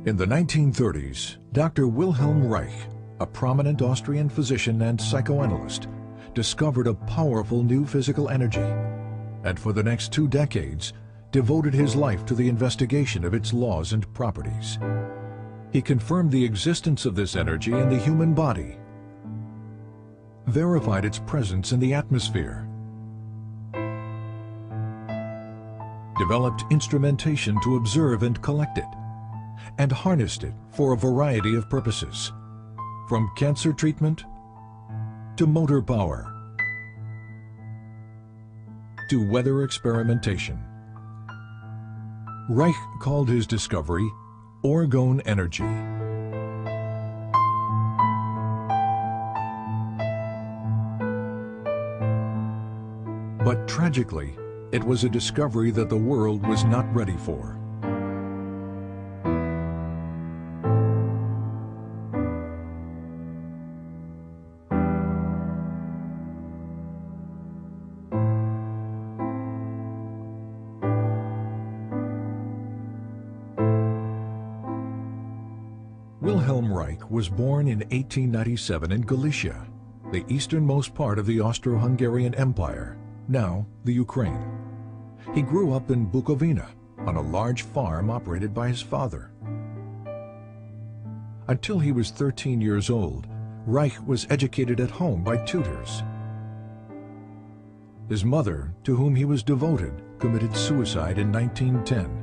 In the 1930s, Dr. Wilhelm Reich, a prominent Austrian physician and psychoanalyst, discovered a powerful new physical energy, and for the next 2 decades, devoted his life to the investigation of its laws and properties. He confirmed the existence of this energy in the human body, verified its presence in the atmosphere, developed instrumentation to observe and collect it, and harnessed it for a variety of purposes, from cancer treatment to motor power to weather experimentation. Reich called his discovery orgone energy. But tragically, it was a discovery that the world was not ready for. Wilhelm Reich was born in 1897 in Galicia, the easternmost part of the Austro-Hungarian Empire, now the Ukraine. He grew up in Bukovina on a large farm operated by his father. Until he was 13 years old, Reich was educated at home by tutors. His mother, to whom he was devoted, committed suicide in 1910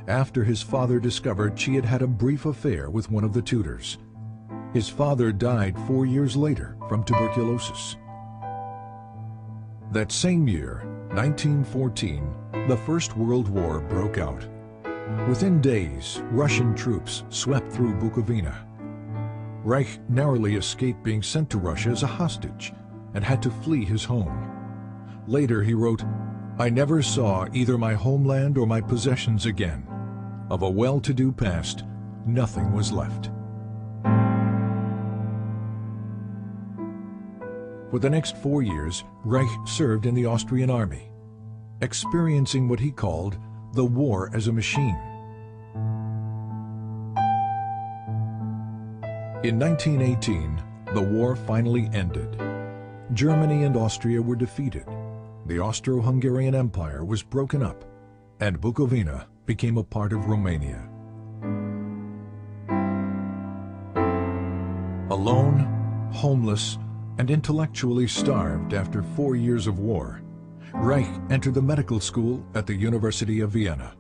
after his father discovered she had had a brief affair with one of the tutors. His father died 4 years later from tuberculosis. That same year, 1914, the First World War broke out. Within days, Russian troops swept through Bukovina. Reich narrowly escaped being sent to Russia as a hostage and had to flee his home. Later he wrote, "I never saw either my homeland or my possessions again. Of a well-to-do past, nothing was left." For the next 4 years, Reich served in the Austrian army, experiencing what he called the war as a machine. In 1918, the war finally ended. Germany and Austria were defeated. The Austro-Hungarian Empire was broken up, and Bukovina became a part of Romania. Alone, homeless, and intellectually starved after 4 years of war, Reich entered the medical school at the University of Vienna.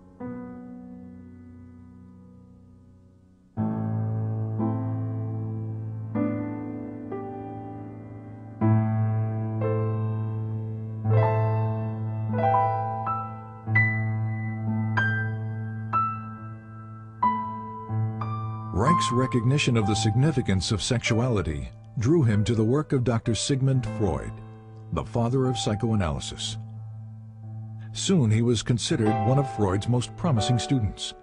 Reich's recognition of the significance of sexuality drew him to the work of Dr. Sigmund Freud, the father of psychoanalysis. Soon he was considered one of Freud's most promising students.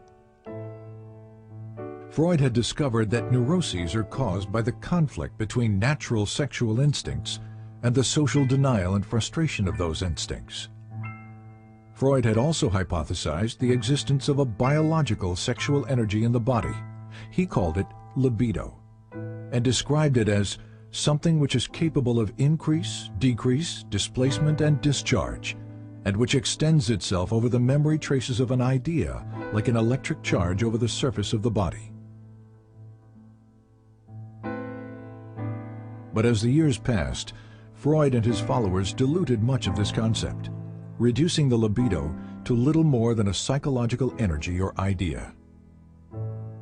Freud had discovered that neuroses are caused by the conflict between natural sexual instincts and the social denial and frustration of those instincts. Freud had also hypothesized the existence of a biological sexual energy in the body. He called it libido, and described it as something which is capable of increase, decrease, displacement, and discharge, and which extends itself over the memory traces of an idea like an electric charge over the surface of the body. But as the years passed, Freud and his followers diluted much of this concept, reducing the libido to little more than a psychological energy or idea.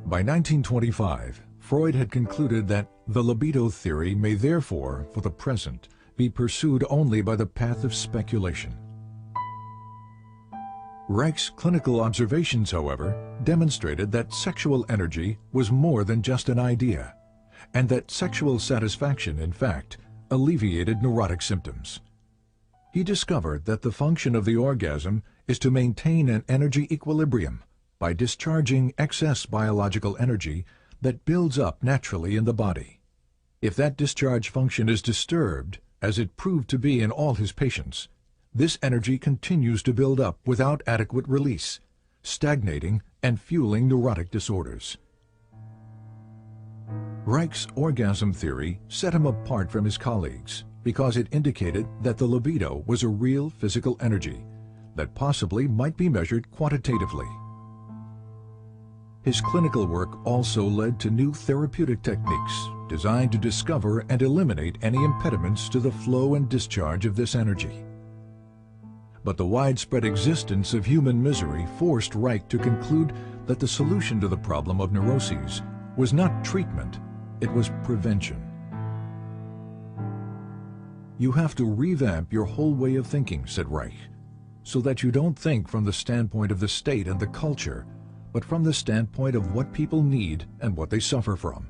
By 1925, Freud had concluded that the libido theory may therefore, for the present, be pursued only by the path of speculation. Reich's clinical observations, however, demonstrated that sexual energy was more than just an idea, and that sexual satisfaction, in fact, alleviated neurotic symptoms. He discovered that the function of the orgasm is to maintain an energy equilibrium by discharging excess biological energy that builds up naturally in the body. If that discharge function is disturbed, as it proved to be in all his patients, this energy continues to build up without adequate release, stagnating and fueling neurotic disorders. Reich's orgasm theory set him apart from his colleagues because it indicated that the libido was a real physical energy that possibly might be measured quantitatively. His clinical work also led to new therapeutic techniques designed to discover and eliminate any impediments to the flow and discharge of this energy. But the widespread existence of human misery forced Reich to conclude that the solution to the problem of neuroses was not treatment, it was prevention. You have to revamp your whole way of thinking, said Reich, so that you don't think from the standpoint of the state and the culture, but from the standpoint of what people need and what they suffer from.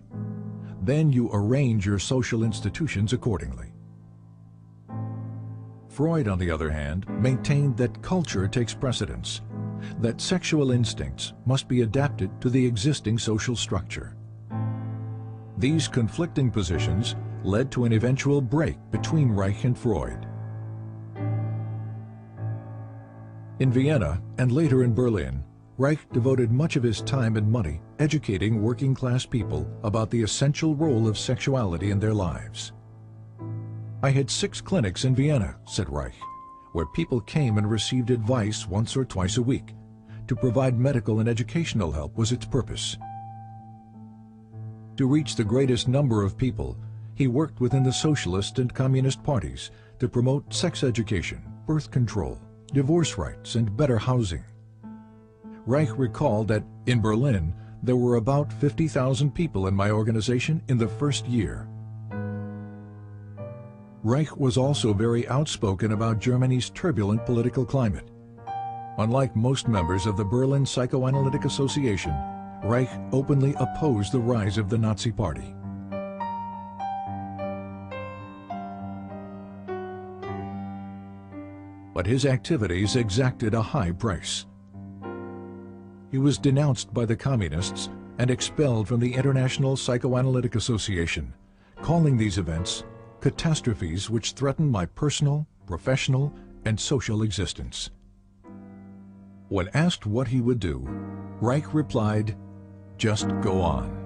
Then you arrange your social institutions accordingly. Freud, on the other hand, maintained that culture takes precedence, that sexual instincts must be adapted to the existing social structure. These conflicting positions led to an eventual break between Reich and Freud. In Vienna and later in Berlin, Reich devoted much of his time and money educating working-class people about the essential role of sexuality in their lives. I had 6 clinics in Vienna, said Reich, where people came and received advice once or twice a week. To provide medical and educational help was its purpose. To reach the greatest number of people, he worked within the socialist and communist parties to promote sex education, birth control, divorce rights, and better housing. Reich recalled that in Berlin, there were about 50,000 people in my organization in the first year. Reich was also very outspoken about Germany's turbulent political climate. Unlike most members of the Berlin Psychoanalytic Association, Reich openly opposed the rise of the Nazi Party. But his activities exacted a high price. He was denounced by the communists and expelled from the International Psychoanalytic Association, calling these events catastrophes which threaten my personal, professional, and social existence. When asked what he would do, Reich replied, "Just go on."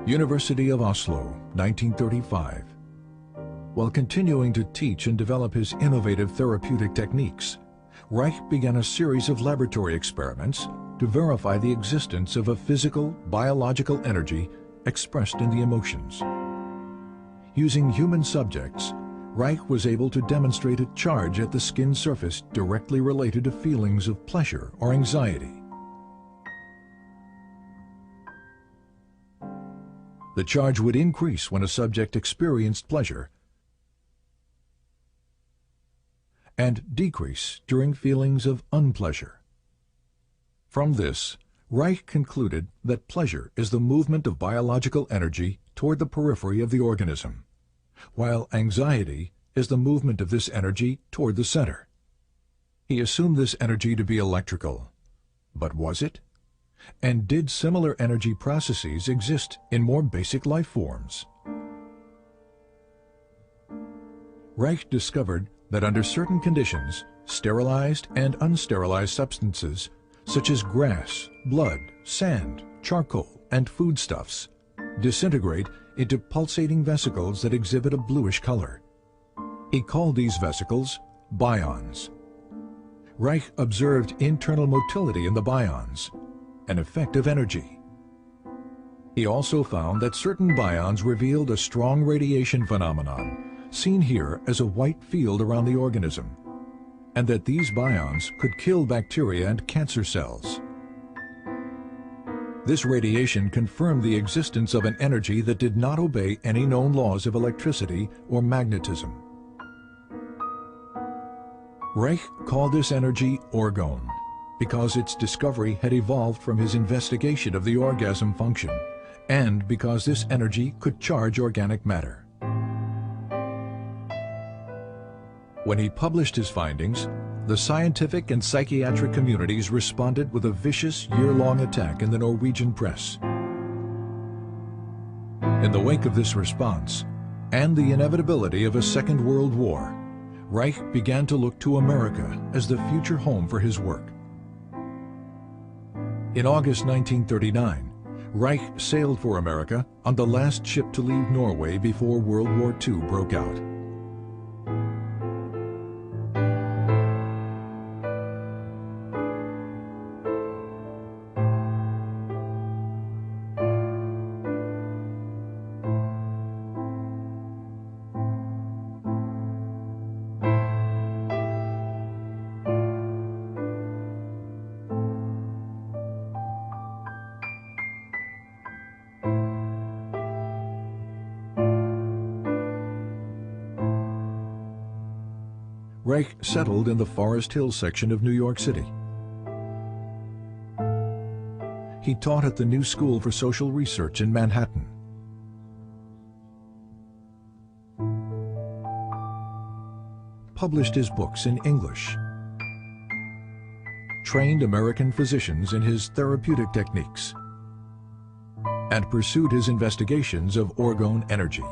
University of Oslo, 1935. While continuing to teach and develop his innovative therapeutic techniques, Reich began a series of laboratory experiments to verify the existence of a physical, biological energy expressed in the emotions. Using human subjects, Reich was able to demonstrate a charge at the skin surface directly related to feelings of pleasure or anxiety. The charge would increase when a subject experienced pleasure and decrease during feelings of unpleasure. From this, Reich concluded that pleasure is the movement of biological energy toward the periphery of the organism, while anxiety is the movement of this energy toward the center. He assumed this energy to be electrical. But was it? And did similar energy processes exist in more basic life forms? Reich discovered that under certain conditions, sterilized and unsterilized substances, such as grass, blood, sand, charcoal, and foodstuffs, disintegrate into pulsating vesicles that exhibit a bluish color. He called these vesicles bions. Reich observed internal motility in the bions, an effect of energy. He also found that certain bions revealed a strong radiation phenomenon, seen here as a white field around the organism, and that these bions could kill bacteria and cancer cells. This radiation confirmed the existence of an energy that did not obey any known laws of electricity or magnetism. Reich called this energy orgone, because its discovery had evolved from his investigation of the orgasm function, and because this energy could charge organic matter. When he published his findings, the scientific and psychiatric communities responded with a vicious year-long attack in the Norwegian press. In the wake of this response, and the inevitability of a Second World War, Reich began to look to America as the future home for his work. In August 1939, Reich sailed for America on the last ship to leave Norway before World War II broke out. Reich settled in the Forest Hill section of New York City. He taught at the New School for Social Research in Manhattan. Published his books in English. Trained American physicians in his therapeutic techniques. And pursued his investigations of orgone energy.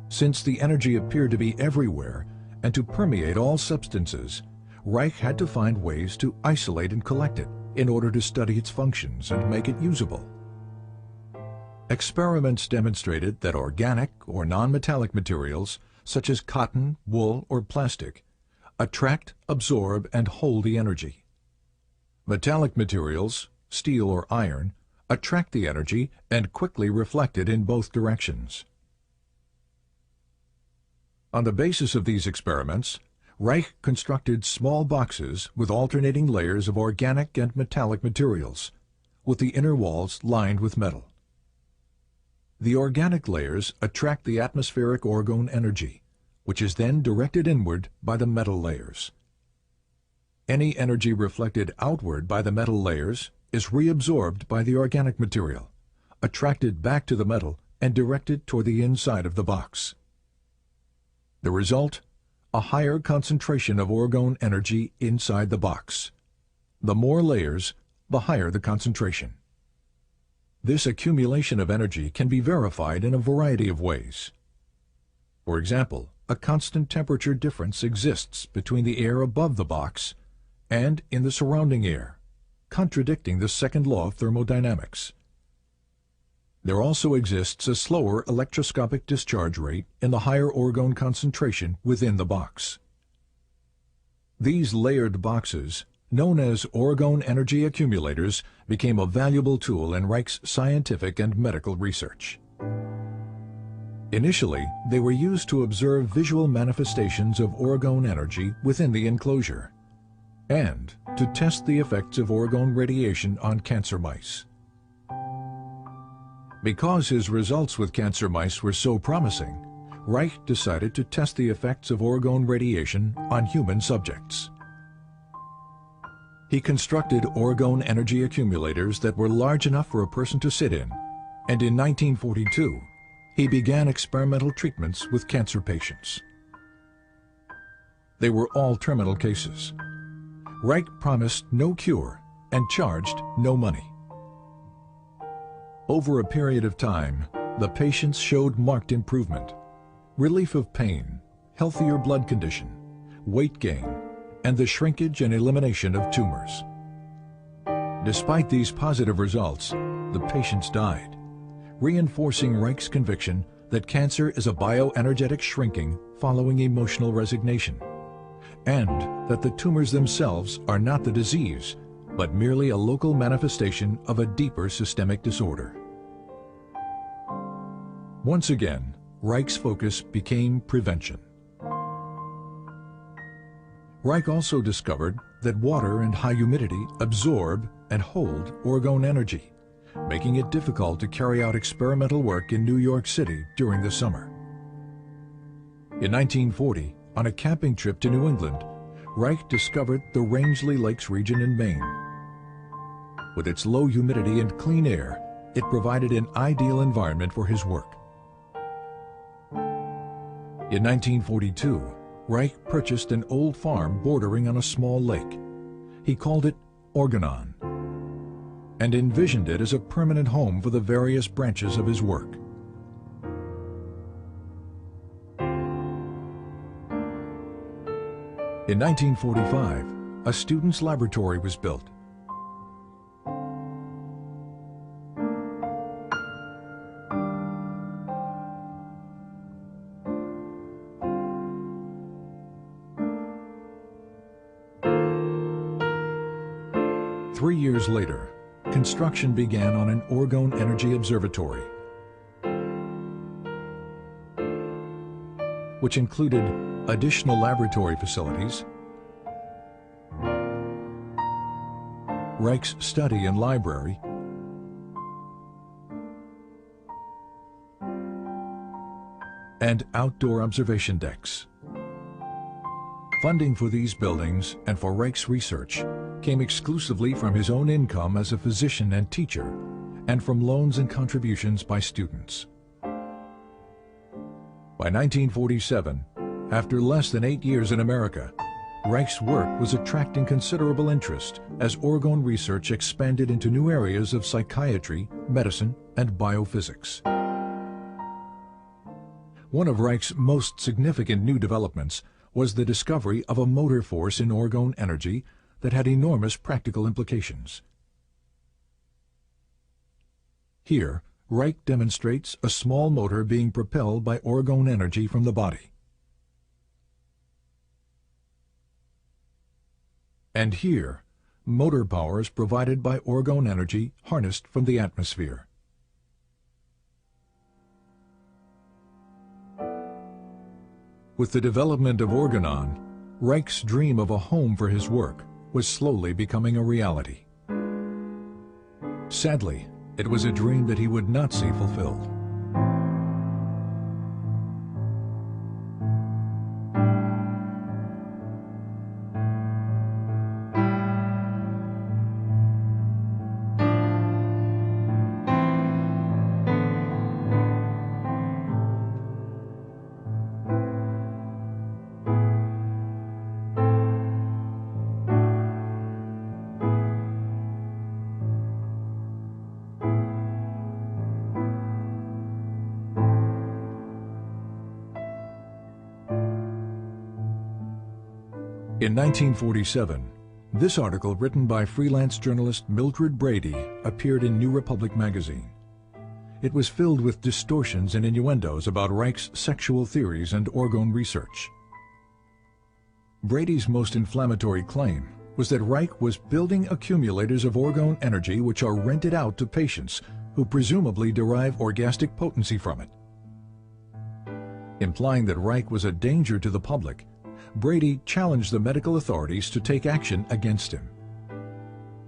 Since the energy appeared to be everywhere and to permeate all substances, Reich had to find ways to isolate and collect it in order to study its functions and make it usable. Experiments demonstrated that organic or non-metallic materials, such as cotton, wool, or plastic, attract, absorb, and hold the energy. Metallic materials, steel or iron, attract the energy and quickly reflect it in both directions. On the basis of these experiments, Reich constructed small boxes with alternating layers of organic and metallic materials, with the inner walls lined with metal. The organic layers attract the atmospheric orgone energy, which is then directed inward by the metal layers. Any energy reflected outward by the metal layers is reabsorbed by the organic material, attracted back to the metal, and directed toward the inside of the box. The result? A higher concentration of orgone energy inside the box. The more layers, the higher the concentration. This accumulation of energy can be verified in a variety of ways. For example, a constant temperature difference exists between the air above the box and in the surrounding air, contradicting the second law of thermodynamics. There also exists a slower electroscopic discharge rate in the higher orgone concentration within the box. These layered boxes, known as orgone energy accumulators, became a valuable tool in Reich's scientific and medical research. Initially, they were used to observe visual manifestations of orgone energy within the enclosure, and to test the effects of orgone radiation on cancer mice. Because his results with cancer mice were so promising, Reich decided to test the effects of orgone radiation on human subjects. He constructed orgone energy accumulators that were large enough for a person to sit in, and in 1942, he began experimental treatments with cancer patients. They were all terminal cases. Reich promised no cure and charged no money. Over a period of time, the patients showed marked improvement, relief of pain, healthier blood condition, weight gain, and the shrinkage and elimination of tumors. Despite these positive results, the patients died, reinforcing Reich's conviction that cancer is a bioenergetic shrinking following emotional resignation, and that the tumors themselves are not the disease, but merely a local manifestation of a deeper systemic disorder. Once again, Reich's focus became prevention. Reich also discovered that water and high humidity absorb and hold orgone energy, making it difficult to carry out experimental work in New York City during the summer. In 1940, on a camping trip to New England, Reich discovered the Rangeley Lakes region in Maine. With its low humidity and clean air, it provided an ideal environment for his work. In 1942, Reich purchased an old farm bordering on a small lake. He called it Organon and envisioned it as a permanent home for the various branches of his work. In 1945, a student's laboratory was built. Three years later, construction began on an orgone energy observatory, which included additional laboratory facilities, Reich's study and library, and outdoor observation decks. Funding for these buildings and for Reich's research came exclusively from his own income as a physician and teacher, and from loans and contributions by students. By 1947, after less than 8 years in America, Reich's work was attracting considerable interest as orgone research expanded into new areas of psychiatry, medicine, and biophysics. One of Reich's most significant new developments was the discovery of a motor force in orgone energy that had enormous practical implications. Here, Reich demonstrates a small motor being propelled by orgone energy from the body. And here, motor power is provided by orgone energy harnessed from the atmosphere. With the development of Organon, Reich's dream of a home for his work was slowly becoming a reality. Sadly, it was a dream that he would not see fulfilled. In 1947, this article written by freelance journalist Mildred Brady appeared in New Republic magazine. It was filled with distortions and innuendos about Reich's sexual theories and orgone research. Brady's most inflammatory claim was that Reich was building accumulators of orgone energy which are rented out to patients who presumably derive orgastic potency from it. Implying that Reich was a danger to the public, Brady challenged the medical authorities to take action against him.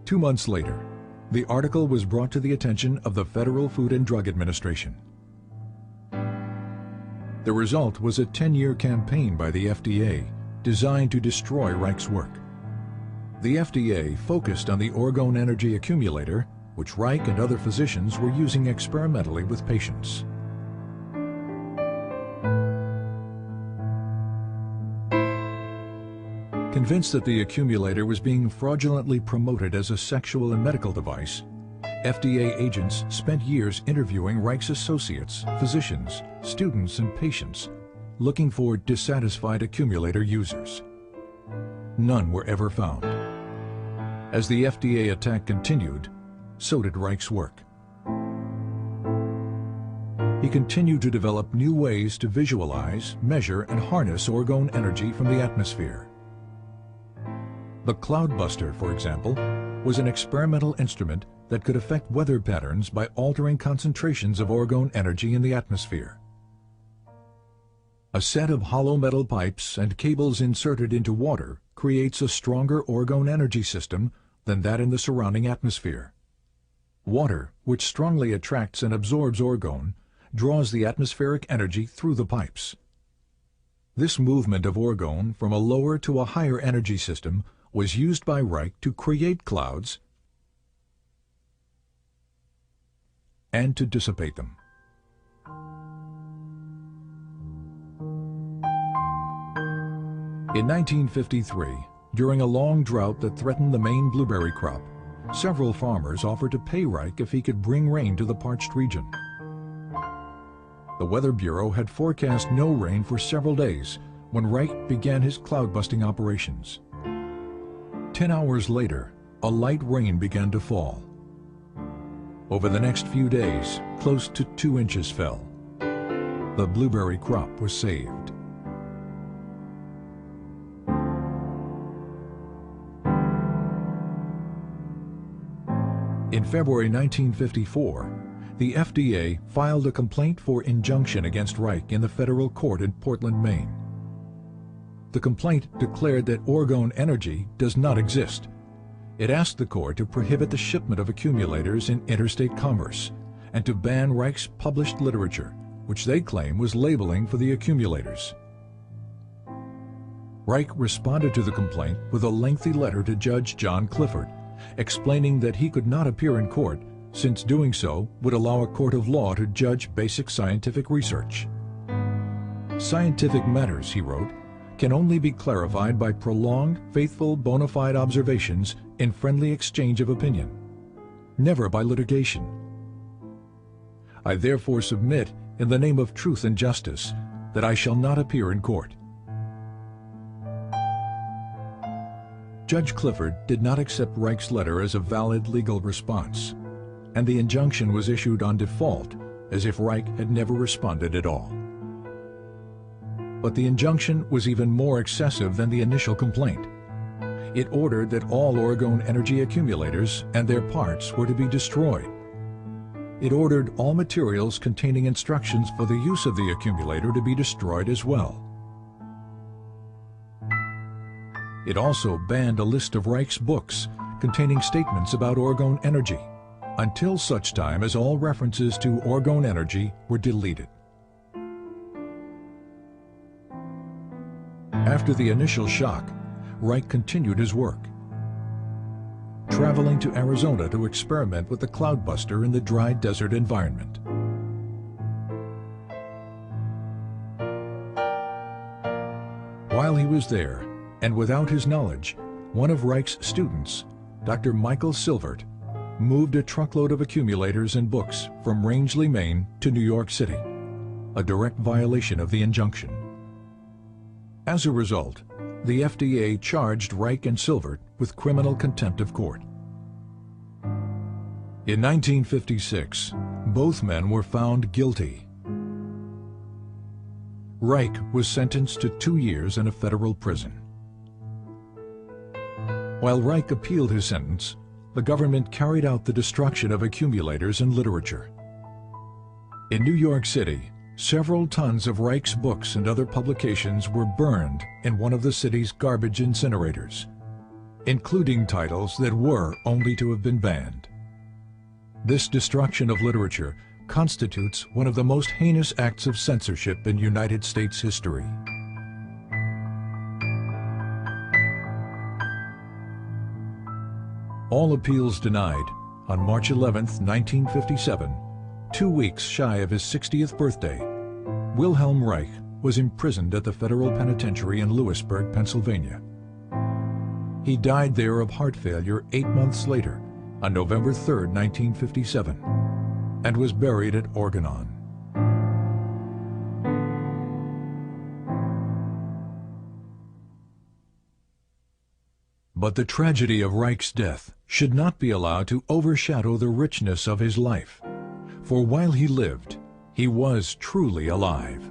2 months later, the article was brought to the attention of the Federal Food and Drug Administration. The result was a 10-year campaign by the FDA designed to destroy Reich's work. The FDA focused on the orgone energy accumulator, which Reich and other physicians were using experimentally with patients. Convinced that the accumulator was being fraudulently promoted as a sexual and medical device, FDA agents spent years interviewing Reich's associates, physicians, students, and patients, looking for dissatisfied accumulator users. None were ever found. As the FDA attack continued, so did Reich's work. He continued to develop new ways to visualize, measure, and harness orgone energy from the atmosphere. The Cloudbuster, for example, was an experimental instrument that could affect weather patterns by altering concentrations of orgone energy in the atmosphere. A set of hollow metal pipes and cables inserted into water creates a stronger orgone energy system than that in the surrounding atmosphere. Water, which strongly attracts and absorbs orgone, draws the atmospheric energy through the pipes. This movement of orgone from a lower to a higher energy system was used by Reich to create clouds and to dissipate them. In 1953, during a long drought that threatened the Maine blueberry crop, several farmers offered to pay Reich if he could bring rain to the parched region. The Weather Bureau had forecast no rain for several days when Reich began his cloud-busting operations. 10 hours later, a light rain began to fall. Over the next few days, close to 2 inches fell. The blueberry crop was saved. In February 1954, the FDA filed a complaint for injunction against Reich in the federal court in Portland, Maine. The complaint declared that Orgone Energy does not exist. It asked the court to prohibit the shipment of accumulators in interstate commerce and to ban Reich's published literature, which they claim was labeling for the accumulators. Reich responded to the complaint with a lengthy letter to Judge John Clifford, explaining that he could not appear in court since doing so would allow a court of law to judge basic scientific research. Scientific matters, he wrote, can only be clarified by prolonged, faithful, bona fide observations in friendly exchange of opinion, never by litigation. I therefore submit, in the name of truth and justice, that I shall not appear in court. Judge Clifford did not accept Reich's letter as a valid legal response, and the injunction was issued on default, as if Reich had never responded at all. But the injunction was even more excessive than the initial complaint. It ordered that all Orgone Energy accumulators and their parts were to be destroyed. It ordered all materials containing instructions for the use of the accumulator to be destroyed as well. It also banned a list of Reich's books containing statements about Orgone Energy, until such time as all references to Orgone Energy were deleted. After the initial shock, Reich continued his work, traveling to Arizona to experiment with the cloudbuster in the dry desert environment. While he was there, and without his knowledge, one of Reich's students, Dr. Michael Silvert, moved a truckload of accumulators and books from Rangeley, Maine to New York City, a direct violation of the injunction. As a result, the FDA charged Reich and Silvert with criminal contempt of court. In 1956, both men were found guilty. Reich was sentenced to 2 years in a federal prison. While Reich appealed his sentence, the government carried out the destruction of accumulators and literature. In New York City, several tons of Reich's books and other publications were burned in one of the city's garbage incinerators, including titles that were only to have been banned. This destruction of literature constitutes one of the most heinous acts of censorship in United States history. All appeals denied, on March 11, 1957, 2 weeks shy of his 60th birthday, Wilhelm Reich was imprisoned at the federal penitentiary in Lewisburg, Pennsylvania. He died there of heart failure 8 months later, on November 3, 1957, and was buried at Organon. But the tragedy of Reich's death should not be allowed to overshadow the richness of his life, for while he lived, he was truly alive.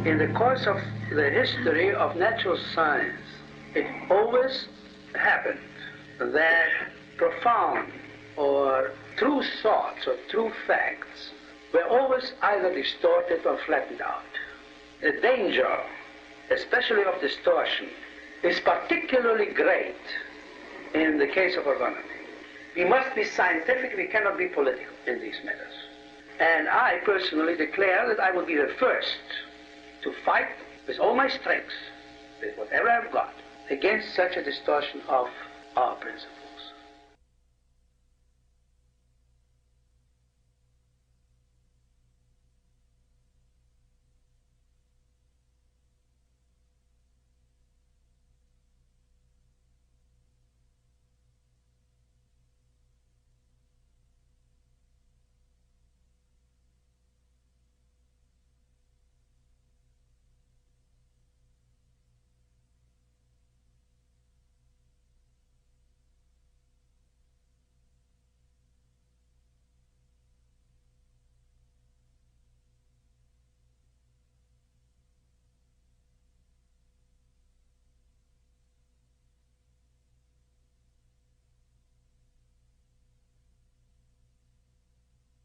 In the course of the history of natural science, it always happened that profound or true thoughts or true facts were always either distorted or flattened out. The danger, especially of distortion, is particularly great in the case of orgonomy. We must be scientific, we cannot be political in these matters. And I personally declare that I will be the first to fight with all my strength, with whatever I've got, against such a distortion of our principles.